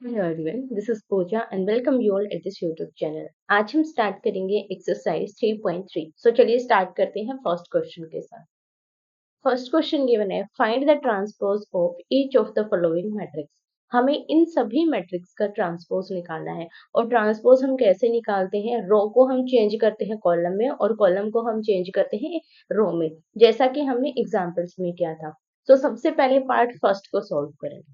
Hello everyone, this is Pooja and welcome you all at this YouTube channel. आज हम start करेंगे exercise 3.3। सो चलिए start करते हैं फर्स्ट क्वेश्चन के साथ। फर्स्ट क्वेश्चन गिवन है, find the transpose of each of the following matrix. हमें इन सभी मैट्रिक्स का ट्रांसपोज निकालना है। और ट्रांसपोज हम कैसे निकालते हैं? रो को हम चेंज करते हैं कॉलम में और कॉलम को हम चेंज करते हैं रो में, जैसा कि हमने एग्जाम्पल्स में किया था। तो सबसे पहले पार्ट फर्स्ट को सॉल्व करेंगे।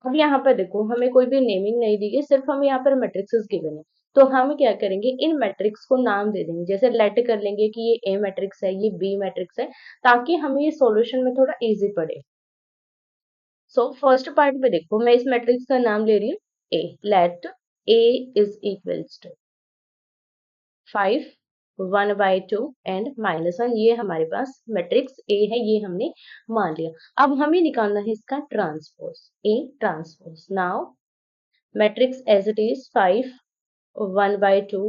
अब यहाँ पर देखो, हमें कोई भी नेमिंग नहीं दी है, सिर्फ हमें यहाँ पर मैट्रिक्सेस गिवन है। तो हम क्या करेंगे, इन मैट्रिक्स को नाम दे देंगे। जैसे लेट कर लेंगे कि ये ए मैट्रिक्स है, ये बी मैट्रिक्स है, ताकि हमें ये सॉल्यूशन में थोड़ा इजी पड़े। सो फर्स्ट पार्ट में देखो, मैं इस मैट्रिक्स का नाम ले रही हूँ A. Let A is equals to 5, 1/2 and -1। ये हमारे पास मैट्रिक्स ए है, ये हमने मान लिया। अब हमें निकालना है इसका transpose, A transpose. Now matrix as it is 5, 1/2,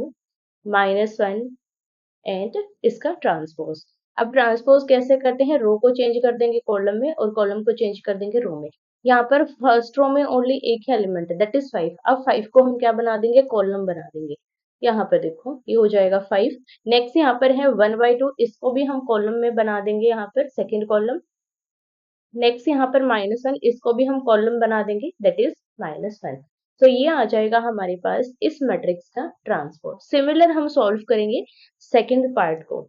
-1 and इसका ट्रांसपोज। अब ट्रांसपोज कैसे करते हैं? रो को चेंज कर देंगे कॉलम में और कॉलम को चेंज कर देंगे रो में। यहाँ पर फर्स्ट रो में ओनली एक ही एलिमेंट है, दैट इज 5। अब 5 को हम क्या बना देंगे? कॉलम बना देंगे। यहाँ पर देखो, ये हो जाएगा 5। नेक्स्ट यहाँ पर है 1/2, इसको भी हम कॉलम में बना देंगे, यहाँ पर सेकेंड कॉलम। नेक्स्ट यहाँ पर -1, इसको भी हम कॉलम बना देंगे, दैट इज -1। तो ये आ जाएगा हमारे पास इस मैट्रिक्स का ट्रांसपोज। सिमिलर हम सॉल्व करेंगे सेकंड पार्ट को।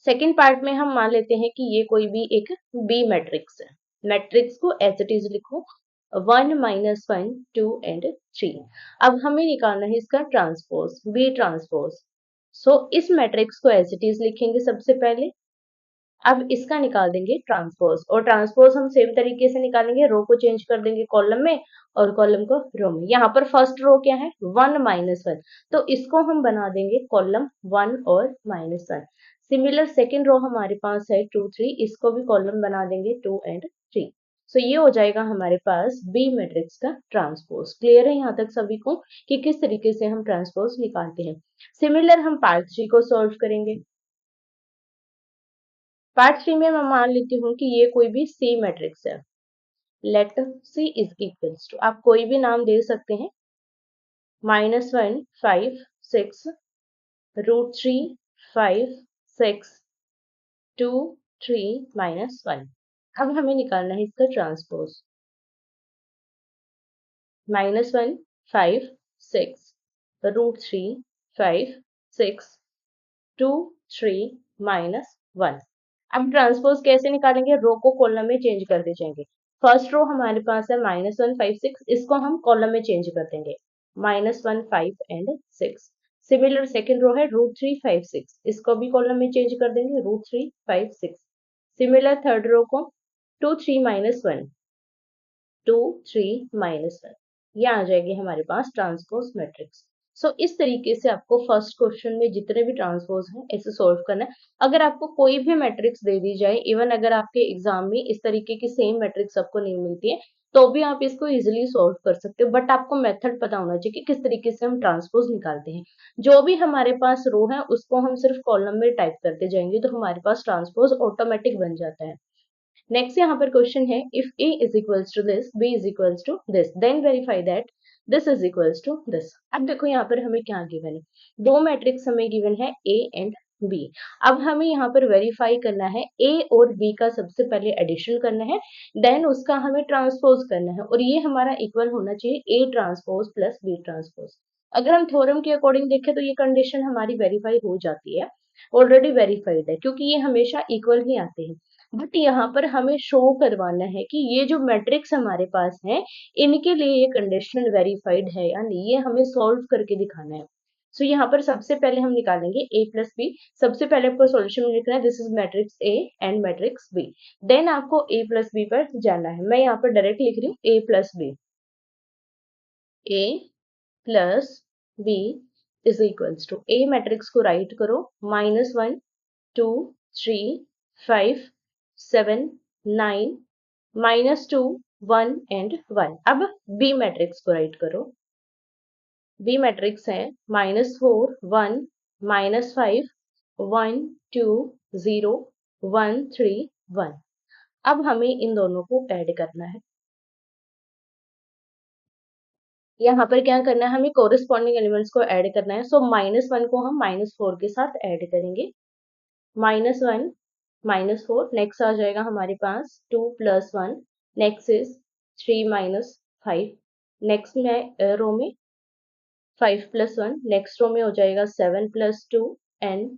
सेकंड पार्ट में हम मान लेते हैं कि ये कोई भी एक बी मैट्रिक्स है। मैट्रिक्स को एज इट इज लिखो, 1, -1, 2 एंड 3। अब हमें निकालना है इसका ट्रांसपोज, बी ट्रांसपोज। सो इस मैट्रिक्स को एज इट इज लिखेंगे सबसे पहले। अब इसका निकाल देंगे ट्रांसपोज, और ट्रांसपोज हम सेम तरीके से निकालेंगे। रो को चेंज कर देंगे कॉलम में और कॉलम को रो में। यहाँ पर फर्स्ट रो क्या है? 1 -1, तो इसको हम बना देंगे कॉलम 1 और -1। सिमिलर सेकेंड रो हमारे पास है 2, 3, इसको भी कॉलम बना देंगे 2 एंड 3। सो ये हो जाएगा हमारे पास बी मैट्रिक्स का ट्रांसपोज। क्लियर है यहाँ तक सभी को कि किस तरीके से हम ट्रांसपोज निकालते हैं? सिमिलर हम पार्ट 3 को सॉल्व करेंगे। पार्ट 3 में मैं मान लेती हूँ कि ये कोई भी सी मैट्रिक्स है। Let C is equals to, आप कोई भी नाम दे सकते हैं, -1, 5, 6, √3, 5, 6, 2, 3, -1। अब हमें निकालना है इसका ट्रांसपोज। -1, 5, 6, √3, 5, 6, 2, 3, -1। अब ट्रांसपोज कैसे निकालेंगे? रो को कॉलम में चेंज करते जाएंगे। फर्स्ट रो हमारे पास है -1, 5, 6, इसको हम कॉलम में चेंज कर देंगे, -1, 5 एंड 6। सिमिलर सेकेंड रो है √3, 5, 6, इसको भी कॉलम में चेंज कर देंगे, √3, 5, 6। सिमिलर थर्ड रो को 2, 3, -1, 2, 3, -1। ये आ जाएगी हमारे पास ट्रांसपोज मैट्रिक्स। सो इस तरीके से आपको फर्स्ट क्वेश्चन में जितने भी ट्रांसपोज हैं ऐसे सॉल्व करना है। अगर आपको कोई भी मैट्रिक्स दे दी जाए, इवन अगर आपके एग्जाम में इस तरीके की सेम मैट्रिक्स आपको नहीं मिलती है, तो भी आप इसको इजीली सॉल्व कर सकते हो। बट आपको मेथड पता होना चाहिए कि किस तरीके से हम ट्रांसपोज निकालते हैं। जो भी हमारे पास रो है उसको हम सिर्फ कॉलम में टाइप करते जाएंगे, तो हमारे पास ट्रांसपोज ऑटोमेटिक बन जाता है। नेक्स्ट यहाँ पर क्वेश्चन है, if a is equals to this, b is equals to this, then verify that this is equals to this. अब देखो यहाँ पर हमें क्या गिवन है, दो मैट्रिक्स हमें गिवन है a एंड b। अब हमें यहाँ पर वेरीफाई करना है a और b का सबसे पहले एडिशन करना है, देन उसका हमें ट्रांसपोज करना है, और ये हमारा इक्वल होना चाहिए a transpose plus b transpose. अगर हम थ्योरम के अकॉर्डिंग देखें तो ये कंडीशन हमारी वेरीफाई हो जाती है, ऑलरेडी वेरीफाइड है, क्योंकि ये हमेशा इक्वल ही आते हैं। बट यहाँ पर हमें शो करवाना है कि ये जो मैट्रिक्स हमारे पास है, इनके लिए ये कंडीशन वेरीफाइड है या नहीं, ये हमें सॉल्व करके दिखाना है। सो यहाँ पर सबसे पहले हम निकालेंगे a प्लस बी। सबसे पहले आपको सॉल्यूशन में लिखना है, this is matrix a and matrix b। Then आपको a प्लस बी पर जाना है। मैं यहाँ पर डायरेक्ट लिख रही हूँ a plus B. a plus b is equals to, a matrix को राइट करो, -1, 2, 3, 5, 7, 9, -2, 1 एंड 1। अब बी मैट्रिक्स को राइट करो। बी मैट्रिक्स है -4, 1, -5, 1, 2, 0, 1, 3, 1। अब हमें इन दोनों को ऐड करना है। यहाँ पर क्या करना है, हमें कोरिस्पॉन्डिंग एलिमेंट्स को ऐड करना है। सो -1 को हम -4 के साथ ऐड करेंगे। -1 -4, नेक्स्ट आ जाएगा हमारे पास 2 + 1, नेक्स्ट इज 3 - 5, नेक्स्ट में रो में 5 + 1, नेक्स्ट रो में हो जाएगा 7 + 2 एंड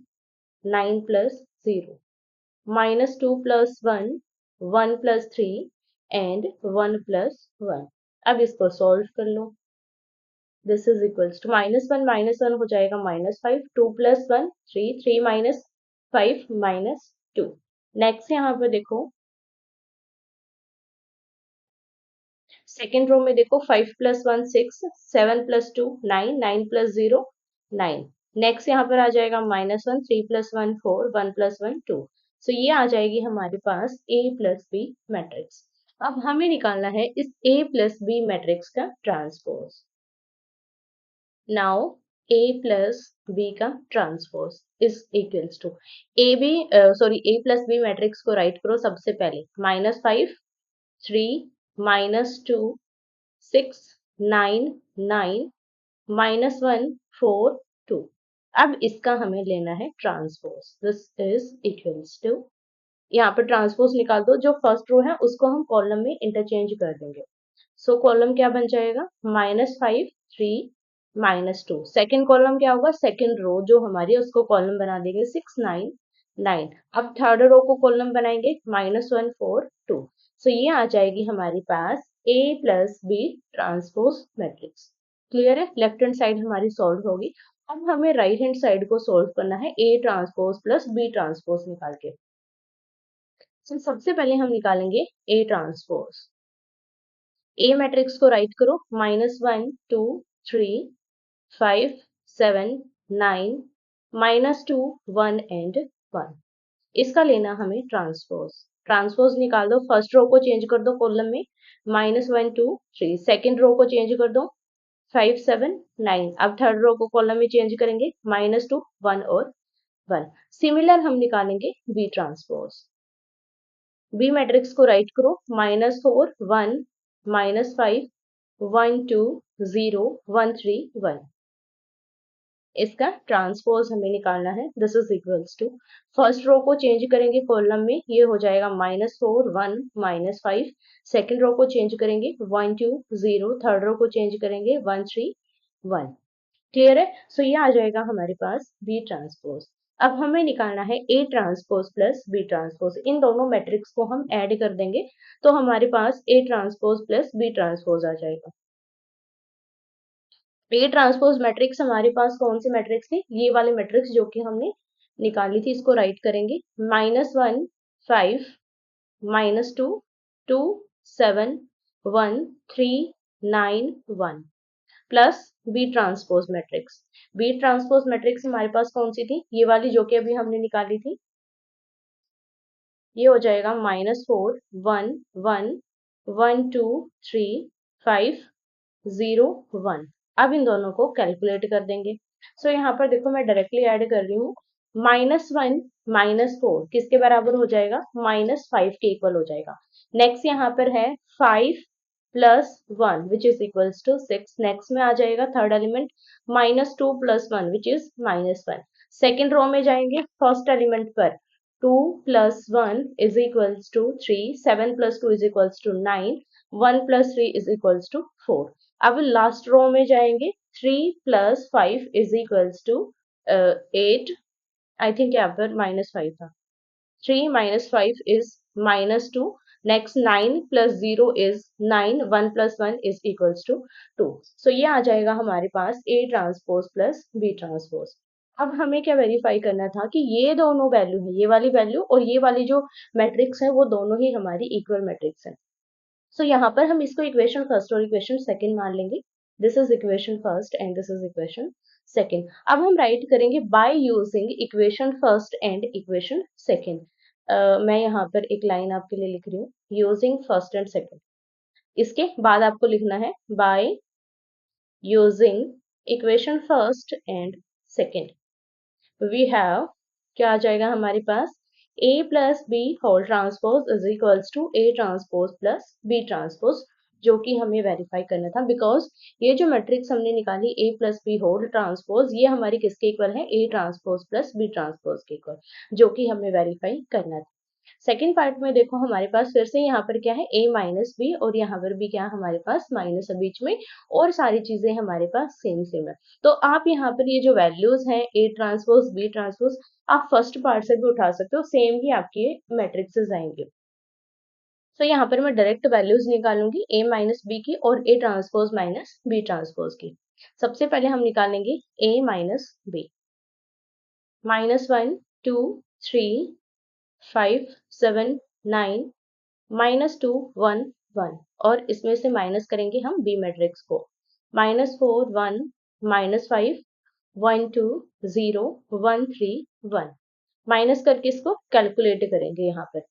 9 + 0, -2 + 1, 1 + 3 एंड 1 + 1। अब इसको सॉल्व कर लो। दिस इज इक्वल्स टू -1 हो जाएगा -5, 2 + 1 3, 3 - 5 -2। नेक्स्ट यहाँ पे देखो, सेकेंड रो में देखो 5 + 1 6, 7 + 2 9, 9 + 0 9। नेक्स्ट यहाँ पर आ जाएगा -1, 3 + 1 4, 1 + 1 2। सो ये आ जाएगी हमारे पास A + B मैट्रिक्स। अब हमें निकालना है इस A + B मैट्रिक्स का transpose. Now A plus B का transpose is equals to A plus B matrix को राइट करो सबसे पहले। -5 3 -2 6 9 9 -1 4 2। अब इसका हमें लेना है transpose. This is equals to, यहाँ पर ट्रांसपोज निकाल दो, जो फर्स्ट रो है उसको हम कॉलम में इंटरचेंज कर देंगे। सो कॉलम क्या बन जाएगा, -5 3 -2। सेकेंड कॉलम क्या होगा, सेकेंड रो जो हमारी है उसको कॉलम बना देंगे 6 9 9। अब थर्ड रो को कॉलम बनाएंगे -1 4 2। सो ये आ जाएगी हमारे पास A + B transpose matrix. Clear है, लेफ्ट हैंड साइड हमारी सॉल्व होगी। अब हमें राइट हैंड साइड को सॉल्व करना है A transpose plus B transpose निकाल के। सबसे पहले हम निकालेंगे A ट्रांसपोज। ए मैट्रिक्स को राइट करो, -1 2 3 5 7 9 -2 1 एंड 1। इसका लेना हमें ट्रांसपोज। ट्रांसपोज निकाल दो, फर्स्ट रो को चेंज कर दो कॉलम में, -1 2 3। सेकेंड रो को चेंज कर दो 5 7 9। अब थर्ड रो को कॉलम में चेंज करेंगे, -2 1 और 1। सिमिलर हम निकालेंगे बी ट्रांसपोज। बी मैट्रिक्स को राइट करो, -4 1 -5 1 2 0 1 3 1। इसका ट्रांसपोज हमें निकालना है। This is equals to, first row को चेंज करेंगे कॉलम में, ये हो जाएगा -4 1 -5। सेकेंड रो को चेंज करेंगे 1 2 0। थर्ड रो को चेंज करेंगे 1 3 1। क्लियर है, सो ये आ जाएगा हमारे पास बी ट्रांसपोज। अब हमें निकालना है A transpose plus B transpose. इन दोनों मैट्रिक्स को हम ऐड कर देंगे तो हमारे पास A transpose plus B transpose आ जाएगा। A ट्रांसपोज मैट्रिक्स हमारे पास कौन सी मैट्रिक्स थी, ये वाली मैट्रिक्स जो कि हमने निकाली थी, इसको राइट करेंगे। -1 5 -2 2 7 1 3 9 1 plus B transpose matrix. B transpose matrix हमारे पास कौन सी थी, ये वाली जो कि अभी हमने निकाली थी। ये हो जाएगा -4 1 1 1 2 3 5 0 1। अब इन दोनों को कैलकुलेट कर देंगे। सो यहाँ पर देखो मैं डायरेक्टली ऐड कर रही हूँ। -1 -4 किसके बराबर हो जाएगा, -5 के इक्वल हो जाएगा। नेक्स्ट यहाँ पर है 5 + 1 which is equals to 6। Next में आ जाएगा third element -2 + 1 which is -1। Second row में जाएंगे फर्स्ट एलिमेंट पर, 2 + 1 is equals to 3, 7 + 2 is equals to 9, 1 + 3 is equals to 4। अब लास्ट रो में जाएंगे, 3 + 5 is equals to 8। I think यहाँ पर -5 था। 3 - 5 is -2। Next 9 + 0 is 9, 1 + 1 is equals to 2। सो ये आ जाएगा हमारे पास A transpose plus B transpose. अब हमें क्या वेरीफाई करना था कि ये दोनों वैल्यू है, ये वाली वैल्यू और ये वाली जो मैट्रिक्स है वो दोनों ही हमारी इक्वल मैट्रिक्स है। सो यहाँ पर हम इसको इक्वेशन फर्स्ट और इक्वेशन सेकंड मान लेंगे। This is equation first and this is equation second. अब हम राइट करेंगे by using equation first and equation second. मैं यहाँ पर एक लाइन आपके लिए लिख रही हूँ, यूजिंग फर्स्ट एंड सेकंड। इसके बाद आपको लिखना है by using equation first and second we have, क्या आ जाएगा हमारे पास, A plus B whole transpose is equals to A transpose plus B transpose, जो कि हमें वेरीफाई करना था बिकॉज ये जो मैट्रिक्स हमने निकाली A plus B whole transpose, ये हमारी किसके इक्वल है? A transpose plus B transpose के इक्वल, जो कि हमें वेरीफाई करना था। सेकेंड पार्ट में देखो हमारे पास फिर से यहाँ पर क्या है? A माइनस बी, और यहाँ पर भी क्या हमारे पास माइनस है बीच में, और सारी चीजें हमारे पास सेम सेम है। तो आप यहाँ पर ये जो वैल्यूज हैं A ट्रांसपोज B ट्रांसपोज, आप फर्स्ट पार्ट से भी उठा सकते हो, सेम ही आपके मैट्रिक्सेस आएंगे। तो यहाँ पर मैं डायरेक्ट वैल्यूज निकालूंगी A माइनस बी की और A transpose minus B transpose की। सबसे पहले हम निकालेंगे A माइनस बी। -1 2 3 5 7 9 -2 1 1, और इसमें से माइनस करेंगे हम बी मैट्रिक्स को। -4 1 -5 1 2 0 1 3 1, माइनस करके इसको कैलकुलेट करेंगे। यहाँ पर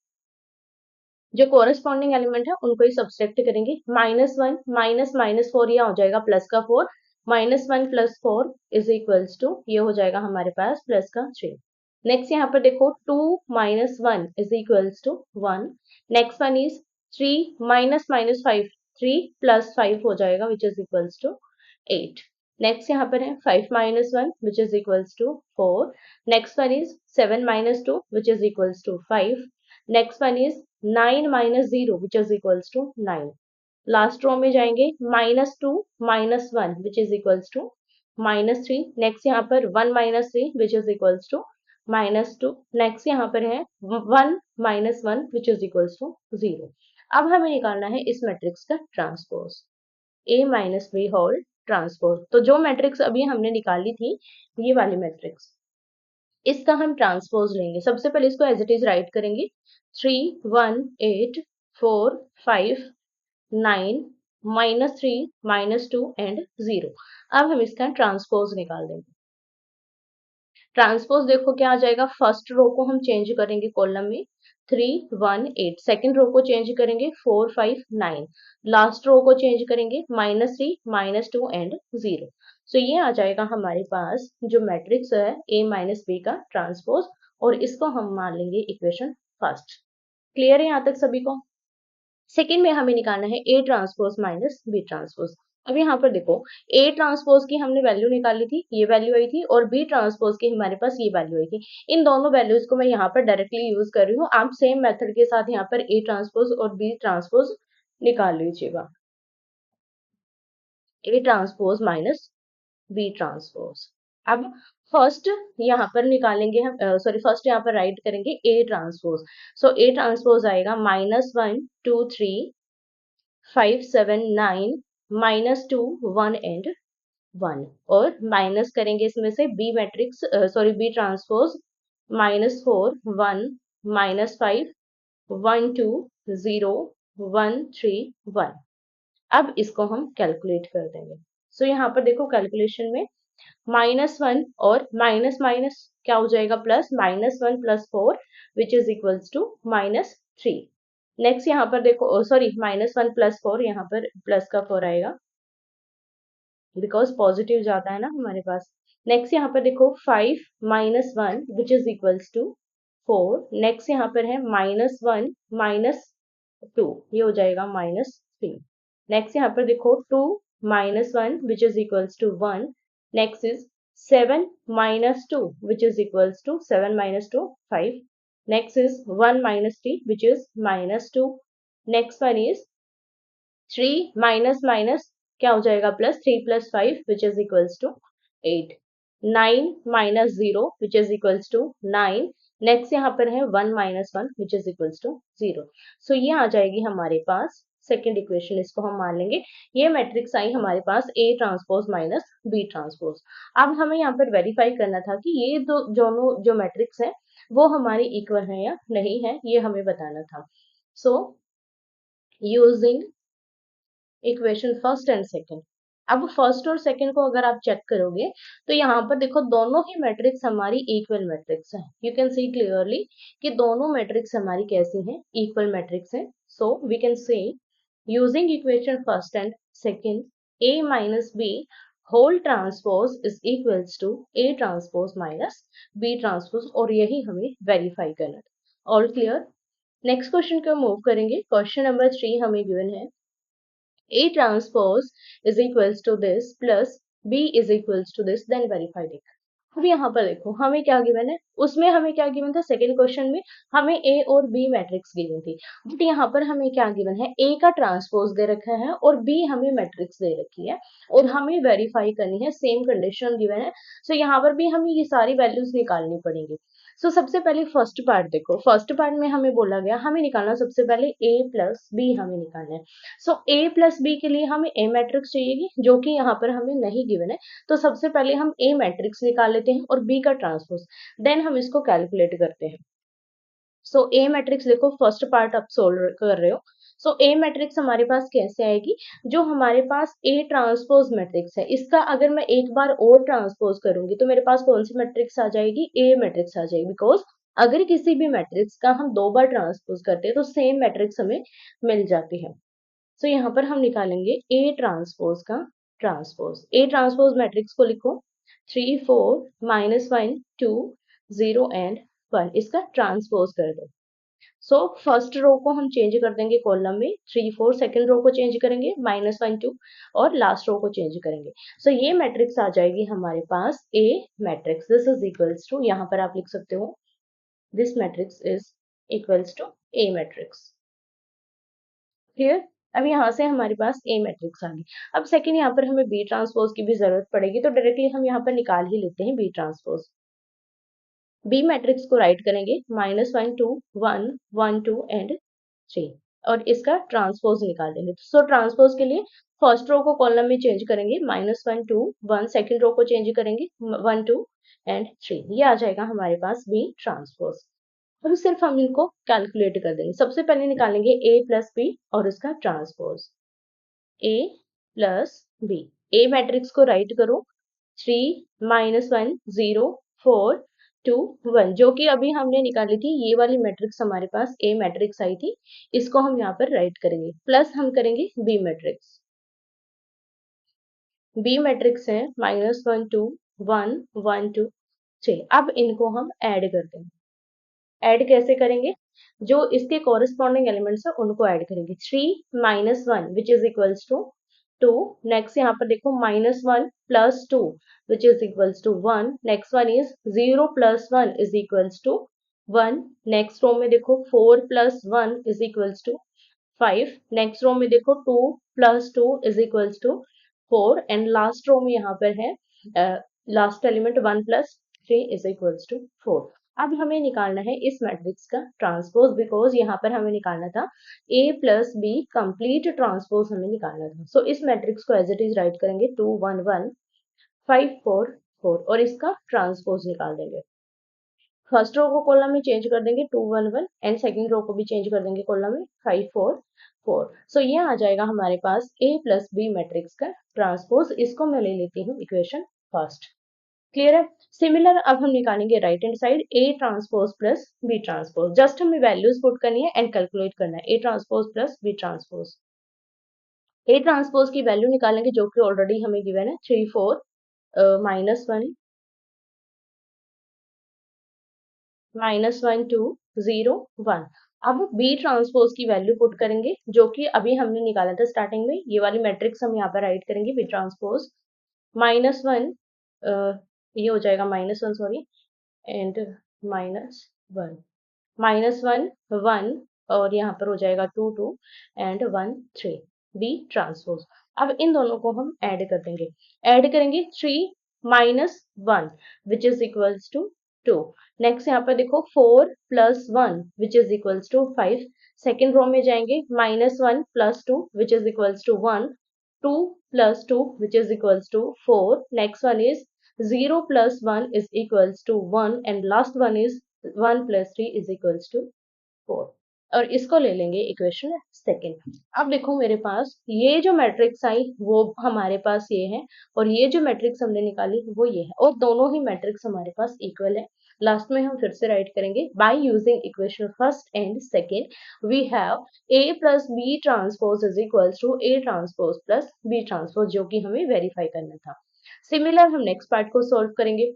जो कोरस्पॉन्डिंग एलिमेंट है उनको ही सब्सट्रैक्ट करेंगे। -1 -4, यह हो जाएगा प्लस का 4, -1 प्लस 4 इज इक्वल्स टू, ये हो जाएगा हमारे पास प्लस का 3। नेक्स्ट यहाँ पर देखो 2 -1 is equals to 1। Next one is 3 -5, 3 plus 5 हो जाएगा which is equals to 8। Next यहाँ पर है 5 -1 which is equals to 4। Next one is 7 -2 which is equals to 5। Next one is 9 -0 which is equals to 9। Last row में जाएंगे -2 -1 which is equals to -3। Next यहाँ पर 1 -3 which is equals to -2। Next यहाँ पर है 1 -1 विच इज इक्वल्स टू 0। अब हमें निकालना है इस मैट्रिक्स का transpose, A minus B whole transpose. तो जो मैट्रिक्स अभी हमने निकाली थी, ये वाली मैट्रिक्स, इसका हम ट्रांसपोज लेंगे। सबसे पहले इसको एज इट इज राइट करेंगे, 3 1 8 4 5 9 -3 -2 एंड 0। अब हम इसका ट्रांसपोज निकाल देंगे। ट्रांसपोज देखो क्या आ जाएगा, फर्स्ट रो को हम चेंज करेंगे कॉलम में, 3 1 8, सेकेंड रो को चेंज करेंगे 4 5 9, लास्ट रो को चेंज करेंगे -3 -2 एंड 0। सो ये आ जाएगा हमारे पास जो मैट्रिक्स है A माइनस बी का ट्रांसपोज, और इसको हम मान लेंगे इक्वेशन फर्स्ट। क्लियर है यहाँ तक सभी को? सेकेंड में हमें निकालना है A transpose minus B transpose. अब यहाँ पर देखो A ट्रांसपोज की हमने वैल्यू निकाली थी, ये वैल्यू आई थी, और B ट्रांसपोज की हमारे पास ये वैल्यू आई थी। इन दोनों वैल्यूज को मैं यहाँ पर डायरेक्टली यूज कर रही हूँ। आप सेम मेथड के साथ यहाँ पर A ट्रांसपोज और B ट्रांसपोज निकाल लीजिएगा। A transpose minus B transpose. अब फर्स्ट यहाँ पर निकालेंगे हम, सॉरी फर्स्ट यहाँ पर राइट करेंगे A transpose. So A transpose आएगा -1 2 3 5 7 9 -2 1 एंड 1, और माइनस करेंगे इसमें से B matrix, sorry B transpose, -4 1 -5 1 2 0 1 3 1। अब इसको हम कैलकुलेट कर देंगे। सो यहाँ पर देखो कैलकुलेशन में -1 और माइनस माइनस क्या हो जाएगा, plus, -1 plus 4 which is equals to -3। Next यहाँ पर देखो, सॉरी -1 प्लस 4, यहाँ पर प्लस का 4 आएगा बिकॉज पॉजिटिव जाता है ना हमारे पास। नेक्स्ट यहाँ पर देखो 5 -1 which is equals to 4। Next यहाँ पर है -1 -2, ये हो जाएगा -3। नेक्स्ट यहाँ पर देखो 2 -1 which is equals to 1। Next is 7 -2 which is equals to 7 -2 5। Next is 1 -3 which is -2। Next one is 3 minus minus क्या हो जाएगा, plus, 3 plus 5 which is equals to 8। 9 -0 which is equals to 9। Next यहाँ पर है 1 -1 which is equals to 0। So ये आ जाएगी हमारे पास सेकेंड इक्वेशन, इसको हम मान लेंगे। ये मैट्रिक्स आई हमारे पास A transpose minus B transpose. अब हमें यहाँ पर वेरीफाई करना था कि ये दो दोनों जो मैट्रिक्स है वो हमारी इक्वल है या नहीं है, ये हमें बताना था। So using equation first and second. अब फर्स्ट और सेकंड को अगर आप चेक करोगे तो यहाँ पर देखो दोनों ही मैट्रिक्स हमारी इक्वल मैट्रिक्स है। यू कैन सी क्लियरली कि दोनों मैट्रिक्स हमारी कैसी हैं, इक्वल मैट्रिक्स है। So we can say using equation first and second, A minus B whole transpose is equals to A transpose minus B transpose, और यही हमें वेरीफाई करना था। All clear. नेक्स्ट क्वेश्चन को मूव करेंगे। क्वेश्चन नंबर 3 हमें given है A transpose is equals to this plus B is equals to this, then verify it. अब यहाँ पर देखो हमें क्या गिवन है, उसमें हमें क्या गिवन था, सेकेंड क्वेश्चन में हमें ए और बी मैट्रिक्स गिवन थी, बट यहाँ पर हमें क्या गिवन है, ए का ट्रांसपोज दे रखा है और बी हमें मैट्रिक्स दे रखी है और हमें वेरीफाई करनी है, सेम कंडीशन गिवन है। सो यहाँ पर भी हमें ये सारी वैल्यूज निकालनी पड़ेंगी। सो सबसे पहले फर्स्ट पार्ट देखो, फर्स्ट पार्ट में हमें बोला गया हमें निकालना सबसे पहले ए प्लस बी हमें निकालना है। सो ए प्लस बी के लिए हमें ए मैट्रिक्स चाहिएगी जो कि यहाँ पर हमें नहीं गिवन है, तो सबसे पहले हम ए मैट्रिक्स निकाल लेते हैं और बी का ट्रांसपोज, देन हम इसको कैलकुलेट करते हैं। सो ए मैट्रिक्स देखो, फर्स्ट पार्ट आप सोल्व कर रहे हो। सो ए मैट्रिक्स हमारे पास कैसे आएगी, जो हमारे पास ए ट्रांसपोज मैट्रिक्स है इसका अगर मैं एक बार और ट्रांसपोज करूंगी तो मेरे पास कौन सी मैट्रिक्स आ जाएगी, ए मैट्रिक्स आ जाएगी। बिकॉज अगर किसी भी मैट्रिक्स का हम दो बार ट्रांसपोज करते हैं तो सेम मैट्रिक्स हमें मिल जाती है। सो यहाँ पर हम निकालेंगे ए ट्रांसपोज का ट्रांसपोज। ए ट्रांसपोज मैट्रिक्स को लिखो 3 4 -1 2 0 एंड 1, इसका ट्रांसपोज कर दो। सो फर्स्ट रो को हम चेंज कर देंगे कॉलम में 3 4, सेकेंड रो को चेंज करेंगे -1 2 और लास्ट रो को चेंज करेंगे। सो ये मैट्रिक्स आ जाएगी हमारे पास A matrix. This is equals to, यहाँ पर आप लिख सकते हो this matrix is equals to A matrix. Clear. अब यहाँ से हमारे पास ए मैट्रिक्स आ गई। अब सेकंड यहाँ पर हमें बी ट्रांसपोज की भी जरूरत पड़ेगी, तो डायरेक्टली हम यहाँ पर निकाल ही लेते हैं बी ट्रांसपोज। बी मैट्रिक्स को राइट करेंगे -1 2 1 1 2 एंड 3 और इसका ट्रांसपोज निकाल देंगे। सो ट्रांसपोज के लिए फर्स्ट रो को कॉलम में चेंज करेंगे -1 2 1, सेकेंड रो को चेंज करेंगे 1 2 एंड 3, ये आ जाएगा हमारे पास बी ट्रांसपोज। अब सिर्फ हम इनको कैलकुलेट कर देंगे। सबसे पहले निकालेंगे a प्लस बी और इसका transpose a plus B. A matrix को राइट करो 3 -1 0 4 2 1, जो कि अभी हमने निकाली थी, ये वाली मैट्रिक्स हमारे पास ए मैट्रिक्स आई थी, इसको हम यहाँ पर राइट करेंगे। प्लस हम करेंगे बी मैट्रिक्स। बी मैट्रिक्स है -1 2 1 1 2 3। अब इनको हम ऐड कर देंगे। ऐड कैसे करेंगे, जो इसके कॉरेस्पॉन्डिंग एलिमेंट्स है उनको ऐड करेंगे। 3 -1 which is equals to 2। Next यहाँ पर देखो -1 plus 2 which is equals to 1। Next one is 0 plus 1 is equals to 1। Next row में देखो 4 plus 1 is equals to 5। Next row में देखो 2 plus 2 is equals to 4 and last row में यहाँ पर है last element 1 plus 3 is equals to 4। अब हमें निकालना है इस मैट्रिक्स का ट्रांसपोज, बिकॉज यहाँ पर हमें निकालना था a plus B complete transpose हमें निकालना था। सो इस मैट्रिक्स को एज इट इज राइट करेंगे 2 1 1 5 4 4 और इसका ट्रांसपोज निकाल देंगे। फर्स्ट रो को कॉलम में चेंज कर देंगे 2 1 1 एंड सेकंड रो को भी चेंज कर देंगे कॉलम में 5 4 4। सो ये आ जाएगा हमारे पास a प्लस बी मैट्रिक्स का ट्रांसपोज। इसको मैं ले लेती हूँ इक्वेशन फर्स्ट। क्लियर है। सिमिलर अब हम निकालेंगे right hand side a transpose plus b transpose. Just हमें वैल्यूज पुट करनी है एंड कैलकुलेट करना है a transpose plus b transpose. a transpose की वैल्यू निकालेंगे जो कि ऑलरेडी हमें गिवन है 3 4 -1 2 0 1। अब b ट्रांसपोज की वैल्यू पुट करेंगे जो कि अभी हमने निकाला था स्टार्टिंग में, ये वाली मैट्रिक्स हम यहाँ पर राइट करेंगे b ट्रांसपोज -1 ये हो जाएगा -1 सॉरी एंड -1 -1 1 और यहाँ पर हो जाएगा 2 2 एंड 1 3 बी ट्रांसपोज। अब इन दोनों को हम ऐड कर देंगे। ऐड करेंगे 3 -1 which is equals to 2। Next यहाँ पर देखो 4 plus 1 which is equals to 5। Second row में जाएंगे -1 plus 2 which is equals to 1। 2 plus 2 which is equals to 4. Next one is 0 plus 1 is equals to 1 and last one is 1 plus 3 is equals to 4 और इसको ले लेंगे equation second. अब देखो मेरे पास ये जो मैट्रिक्स आई वो हमारे पास ये है और ये जो मैट्रिक्स हमने निकाली वो ये है और दोनों ही मैट्रिक्स हमारे पास इक्वल है। लास्ट में हम फिर से राइट करेंगे by using equation first and second we have a plus B transpose is equals to a transpose plus b transpose, जो कि हमें वेरीफाई करना था। सिमिलर हम नेक्स्ट पार्ट को सॉल्व करेंगे।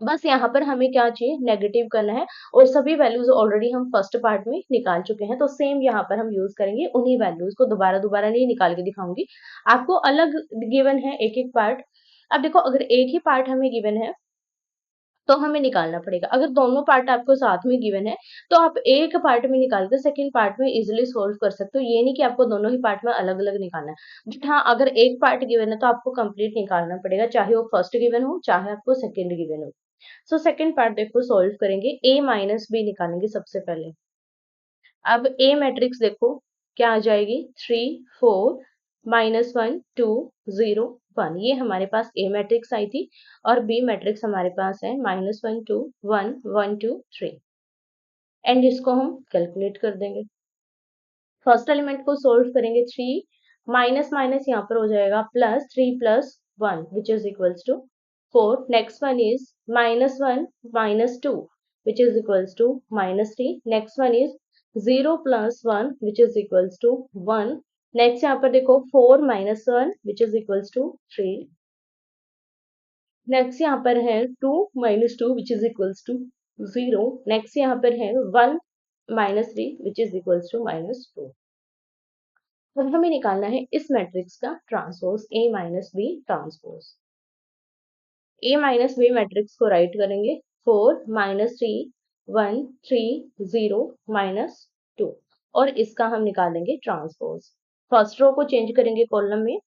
बस यहाँ पर हमें क्या चाहिए, नेगेटिव करना है, और सभी वैल्यूज ऑलरेडी हम फर्स्ट पार्ट में निकाल चुके हैं, तो सेम यहाँ पर हम यूज करेंगे, उन्हीं वैल्यूज को दोबारा दोबारा नहीं निकाल के दिखाऊंगी आपको। अलग गिवन है एक एक पार्ट। अब देखो, अगर एक ही पार्ट हमें गिवन है तो हमें निकालना पड़ेगा। अगर दोनों पार्ट आपको साथ में गिवन है तो आप एक पार्ट में निकाल के सेकंड पार्ट में इजीली सोल्व कर सकते हो। ये नहीं कि आपको दोनों ही पार्ट में अलग अलग निकालना है, बट हाँ, अगर एक पार्ट गिवन है तो आपको कंप्लीट निकालना पड़ेगा, चाहे वो फर्स्ट गिवन हो चाहे आपको सेकंड गिवन हो। सो सेकंड पार्ट देखो, सॉल्व करेंगे, a माइनस बी निकालेंगे सबसे पहले। अब ए मैट्रिक्स देखो क्या आ जाएगी, 3 4 -1 2 0 1, ये हमारे पास ए मैट्रिक्स आई थी। और बी मैट्रिक्स हमारे पास है -1 2 1 1 2 3, एंड इसको हम कैलकुलेट कर देंगे। फर्स्ट एलिमेंट को सोल्व करेंगे, 3 माइनस माइनस यहाँ पर हो जाएगा plus, 3 + 1 which is equals to 4। Next one is -1 - 2 which is equals to -3। Next one is 0 + 1 which is equals to 1। Next यहाँ पर देखो 4 - 1 which is equals to 3। Next यहाँ पर है 2 - 2 which is equals to 0। Next यहाँ पर है 1 - 3 विच इज इक्वल्स टू -2। अब हमें निकालना है इस मैट्रिक्स का transpose, A minus B transpose. A minus B matrix को राइट करेंगे, 4 -3 1 3 0 -2, और इसका हम निकालेंगे ट्रांसपोज। फर्स्ट रो को चेंज करेंगे कॉलम में,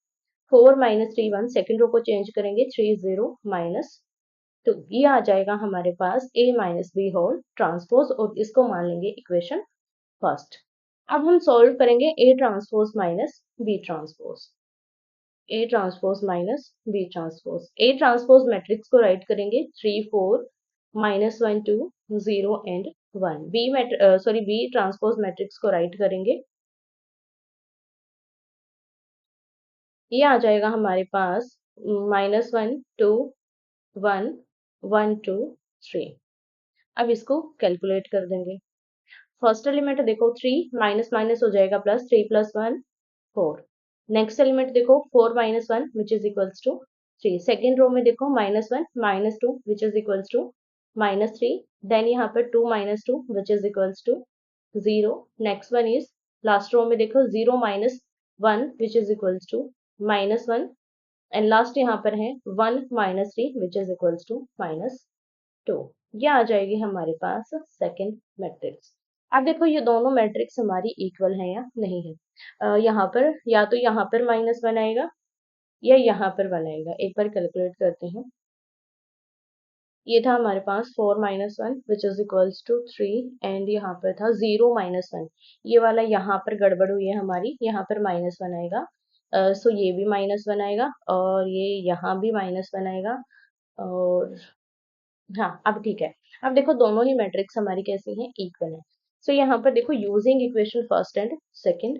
4 -3 1, सेकेंड रो को चेंज करेंगे 3 0 -2, ये आ जाएगा हमारे पास A minus B whole transpose, और इसको मान लेंगे इक्वेशन फर्स्ट। अब हम सॉल्व करेंगे A transpose minus B transpose, A transpose minus B transpose. A transpose matrix को राइट करेंगे 3 4 -1 2 0 एंड 1। बी ट्रांसपोज मैट्रिक्स को राइट करेंगे, ये आ जाएगा हमारे पास -1 2 1 1 2 3। अब इसको कैलकुलेट कर देंगे। फर्स्ट एलिमेंट देखो 3 माइनस माइनस हो जाएगा प्लस, 3 + 1 4। नेक्स्ट एलिमेंट देखो 4 - 1 which is equals to 3। Second row में देखो -1 - 2 which is equals to -3। Then यहाँ पर 2 - 2 which is equals to 0। Next one is last row में देखो 0 - 1 which is equals to -1, and last यहाँ पर है 1 - 3 विच इज इक्वल्स टू -2। ये आ जाएगी हमारे पास सेकेंड मैट्रिक्स। अब देखो ये दोनों मैट्रिक्स हमारी इक्वल है या नहीं है। यहाँ पर या तो यहाँ पर -1 आएगा या यहाँ पर 1 आएगा। एक बार कैलकुलेट करते हैं। ये था हमारे पास 4 - 1 which is equals to 3, and यहाँ पर था 0 - 1। ये वाला यहाँ पर गड़बड़ हुई है हमारी, यहाँ पर -1 आएगा। सो ये भी -1 आएगा, और ये यहाँ भी -1 आएगा, और हाँ, अब ठीक है। अब देखो दोनों ही मैट्रिक्स हमारी कैसी हैं, इक्वल है। सो यहाँ पर देखो, using equation first and second,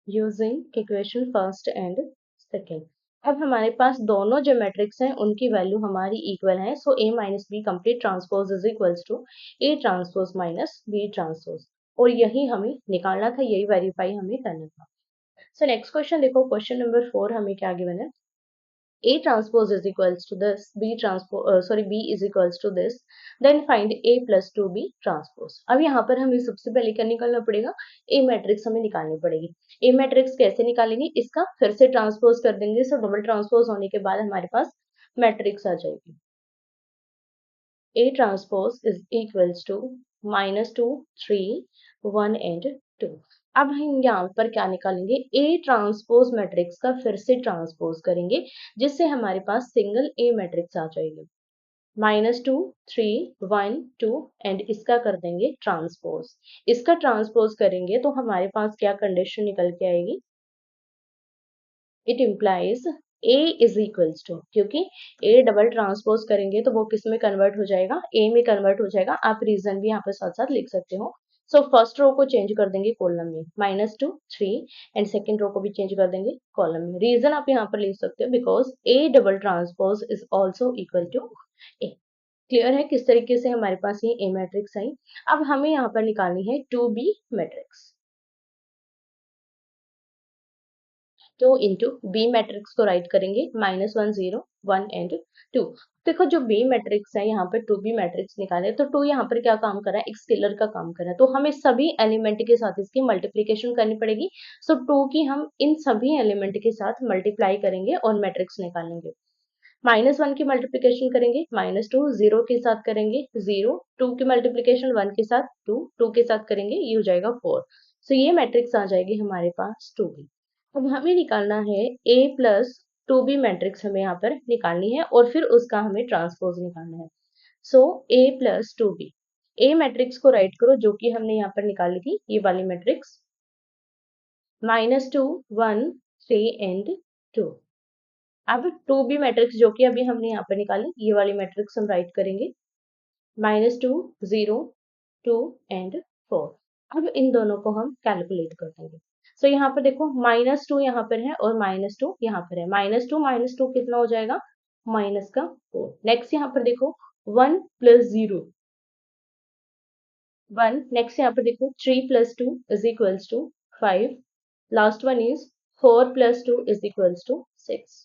using equation first and second, अब हमारे पास दोनों जो मैट्रिक्स हैं उनकी वैल्यू हमारी इक्वल है। So A minus B complete transpose is equals to A transpose minus B transpose, और यही हमें निकालना था, यही वेरीफाई हमें करना था। सो नेक्स्ट क्वेश्चन देखो, क्वेश्चन नंबर 4 हमें क्या गिवन है, A transpose is equals to this, B is equals to this, then find A plus 2B transpose। अब यहाँ पर हमें सबसे पहले क्या निकालना पड़ेगा, A मैट्रिक्स हमें निकालनी पड़ेगी। A मैट्रिक्स कैसे निकालेंगे, इसका फिर से ट्रांसपोज कर देंगे। सो डबल ट्रांसपोज होने के बाद हमारे पास मैट्रिक्स आ जाएगी, A transpose is equals to -2 3 1 and 2। अब हम यहाँ पर क्या निकालेंगे, A ट्रांसपोज मैट्रिक्स का फिर से ट्रांसपोज करेंगे, जिससे हमारे पास सिंगल A मैट्रिक्स आ जाएगी। -2 3 1 2, एंड इसका कर देंगे ट्रांसपोज। इसका ट्रांसपोज करेंगे तो हमारे पास क्या कंडीशन निकल के आएगी, it implies A is equals to, क्योंकि A डबल ट्रांसपोज करेंगे तो वो किस में कन्वर्ट हो जाएगा, A में कन्वर्ट हो जाएगा। आप रीजन भी यहाँ पे साथ साथ लिख सकते हो। सो फर्स्ट रो को चेंज कर देंगे कॉलम में, -2 3, एंड सेकेंड रो को भी चेंज कर देंगे कॉलम में। रीजन आप यहाँ पर लिख सकते हो, because A double transpose is also equal to A। Clear है किस तरीके से हमारे पास ये A मैट्रिक्स आई। अब हमें यहाँ पर निकालनी है 2B matrix. 2 into B matrix को राइट करेंगे -1 0 1 एंड 2। देखो जो बी मैट्रिक्स है यहाँ पर 2b मैट्रिक्स निकाले तो 2 यहाँ पर क्या काम कर रहा है, एक स्केलर का काम कर रहा है, तो हमें सभी एलिमेंट के साथ इसकी मल्टीप्लीकेशन करनी पड़ेगी। सो 2 की हम इन सभी एलिमेंट के साथ मल्टीप्लाई करेंगे और मैट्रिक्स निकालेंगे। -1 की मल्टीप्लीकेशन करेंगे -2, 0 के साथ करेंगे 0, 2 की मल्टीप्लीकेशन 1 के साथ 2, 2 के साथ करेंगे ये हो जाएगा 4। सो ये मैट्रिक्स आ जाएगी हमारे पास 2b। अब हमें निकालना है a प्लस 2b मैट्रिक्स, हमें यहाँ पर निकालनी है और फिर उसका हमें ट्रांसपोज निकालना है। So a plus 2b, a matrix को राइट करो जो कि हमने यहाँ पर निकाली थी, ये वाली मैट्रिक्स -2 1 3 एंड 2। अब 2b मैट्रिक्स जो कि अभी हमने यहाँ पर निकाली, ये वाली मैट्रिक्स हम राइट करेंगे -2 0 2 एंड 4। अब इन दोनों को हम कैलकुलेट कर देंगे। सो यहाँ पर देखो -2 यहाँ पर है और -2 यहाँ पर है, -2 कितना हो जाएगा, माइनस का 4। नेक्स्ट यहाँ पर देखो 1 प्लस 0 1, नेक्स्ट यहाँ पर देखो 3 plus 2 is equals to 5, last one is 4 plus 2 is equals to 6।